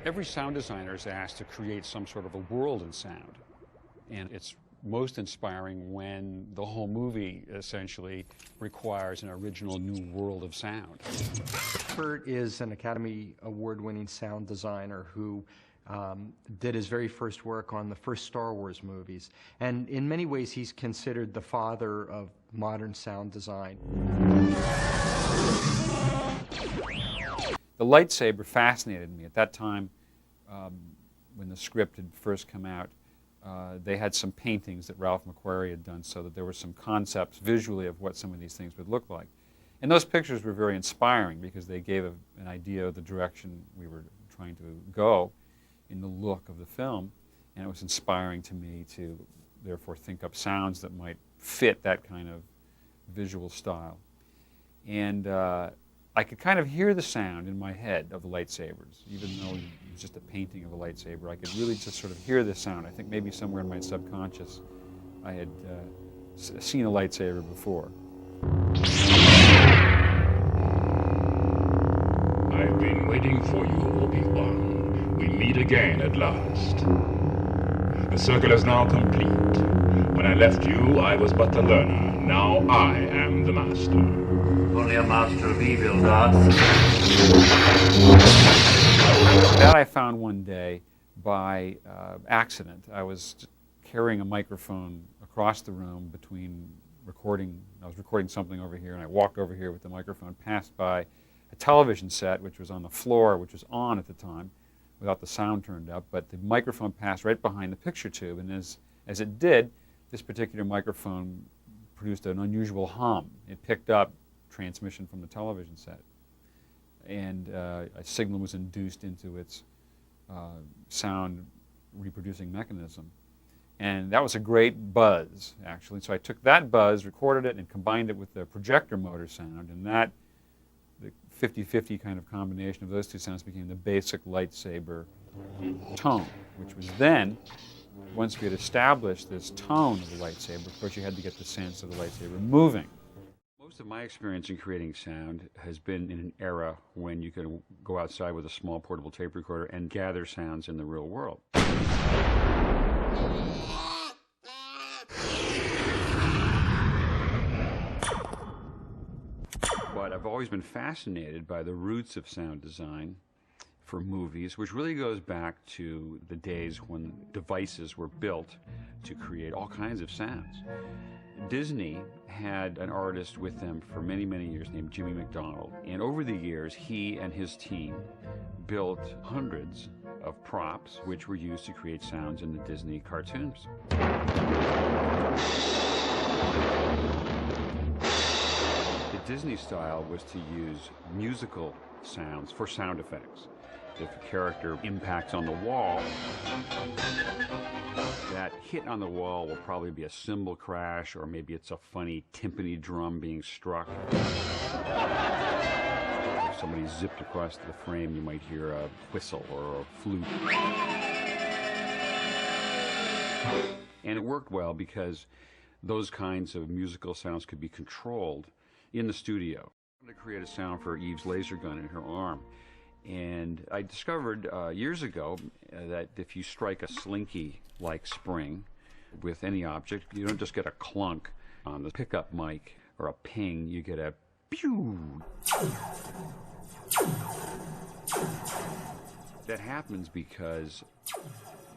Every sound designer is asked to create some sort of a world in sound. And it's most inspiring when the whole movie essentially requires an original new world of sound. Burtt is an Academy Award-winning sound designer who did his very first work on the first Star Wars movies. And in many ways, he's considered the father of modern sound design. The lightsaber fascinated me. At that time, when the script had first come out, they had some paintings that Ralph McQuarrie had done, so that there were some concepts visually of what some of these things would look like. And those pictures were very inspiring because they gave an idea of the direction we were trying to go in the look of the film. And it was inspiring to me to therefore think up sounds that might fit that kind of visual style. And I could kind of hear the sound in my head of the lightsabers, even though it was just a painting of a lightsaber. I could really just sort of hear the sound. I think maybe somewhere in my subconscious I had seen a lightsaber before. I've been waiting for you, Obi-Wan. We meet again at last. The circle is now complete. When I left you, I was but the learner. Now I am the master. Only a master of evil, Darth. That I found one day by accident. I was carrying a microphone across the room between recording. I was recording something over here, and I walked over here with the microphone, passed by a television set, which was on the floor, which was on at the time, without the sound turned up, but the microphone passed right behind the picture tube, and as it did, this particular microphone produced an unusual hum. It picked up transmission from the television set, and a signal was induced into its sound reproducing mechanism. And that was a great buzz, actually. So I took that buzz, recorded it, and combined it with the projector motor sound, and that, the 50-50 kind of combination of those two sounds became the basic lightsaber tone, which was then, once we had established this tone of the lightsaber, of course you had to get the sense of the lightsaber moving. Most of my experience in creating sound has been in an era when you could go outside with a small portable tape recorder and gather sounds in the real world. But I've always been fascinated by the roots of sound design for movies, which really goes back to the days when devices were built to create all kinds of sounds. Disney had an artist with them for many, many years named Jimmy McDonald, and over the years he and his team built hundreds of props which were used to create sounds in the Disney cartoons. The Disney style was to use musical sounds for sound effects. If a character impacts on the wall, that hit on the wall will probably be a cymbal crash, or maybe it's a funny timpani drum being struck. If somebody zipped across the frame, you might hear a whistle or a flute. And it worked well because those kinds of musical sounds could be controlled in the studio. I'm going to create a sound for Eve's laser gun in her arm. And I discovered years ago that if you strike a slinky-like spring with any object, you don't just get a clunk on the pickup mic or a ping, you get a pew. That happens because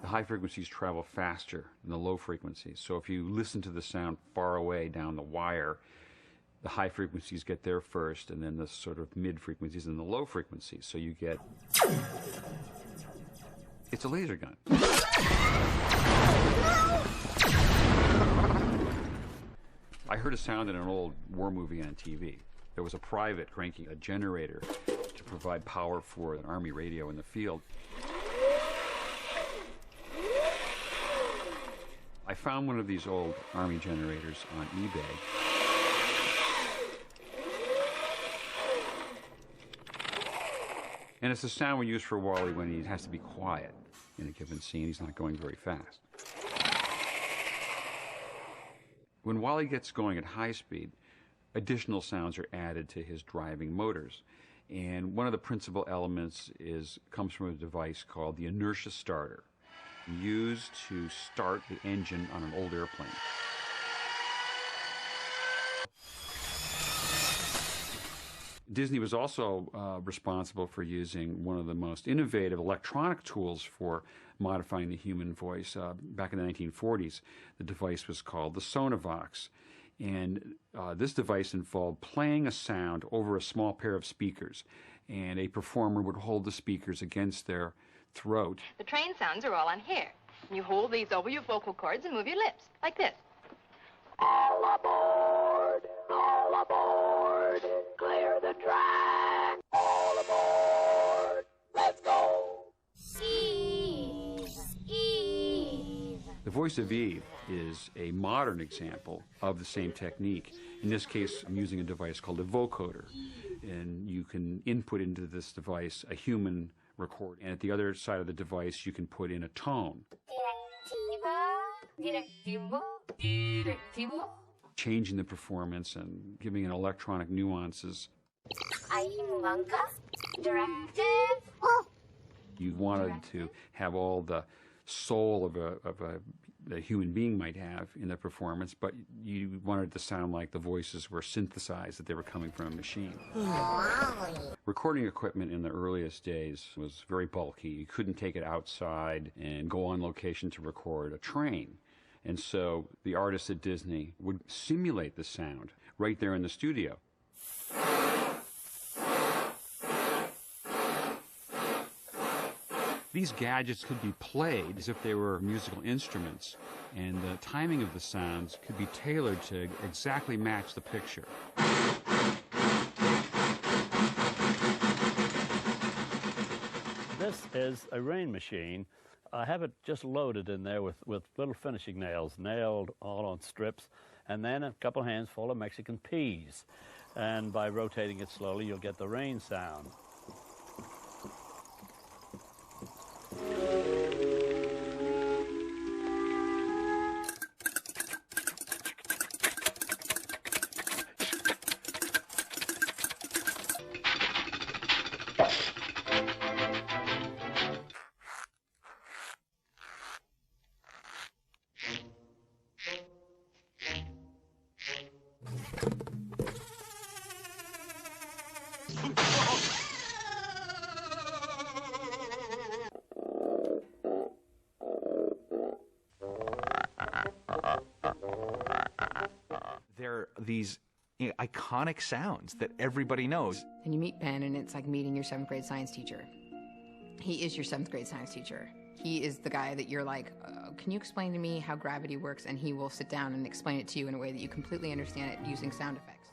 the high frequencies travel faster than the low frequencies. So if you listen to the sound far away down the wire, the high frequencies get there first, and then the sort of mid frequencies and the low frequencies. So you get, it's a laser gun. I heard a sound in an old war movie on TV. There was a private cranking a generator to provide power for an army radio in the field. I found one of these old army generators on eBay. And it's the sound we use for Wally when he has to be quiet in a given scene. He's not going very fast. When Wally gets going at high speed, additional sounds are added to his driving motors. And one of the principal elements comes from a device called the inertia starter, used to start the engine on an old airplane. Disney was also responsible for using one of the most innovative electronic tools for modifying the human voice. Back in the 1940s, the device was called the Sonovox. And this device involved playing a sound over a small pair of speakers, and a performer would hold the speakers against their throat. The train sounds are all on here. You hold these over your vocal cords and move your lips, like this. All aboard, clear the track. All aboard, let's go. Eve, Eve. The voice of Eve is a modern example of the same technique. In this case, I'm using a device called a vocoder, and you can input into this device a human recording, and at the other side of the device you can put in a tone. Changing the performance and giving it electronic nuances. You wanted to have all the soul of a human being might have in the performance, but you wanted it to sound like the voices were synthesized, that they were coming from a machine. Recording equipment in the earliest days was very bulky. You couldn't take it outside and go on location to record a train. And so the artists at Disney would simulate the sound right there in the studio. These gadgets could be played as if they were musical instruments, and the timing of the sounds could be tailored to exactly match the picture. This is a rain machine. I have it just loaded in there with little finishing nails, nailed all on strips, and then a couple hands full of Mexican peas. And by rotating it slowly, you'll get the rain sound. They're these iconic sounds that everybody knows. And you meet Ben, and it's like meeting your 7th grade science teacher. He is your 7th grade science teacher. He is the guy that you're like, can you explain to me how gravity works? And he will sit down and explain it to you in a way that you completely understand it using sound effects.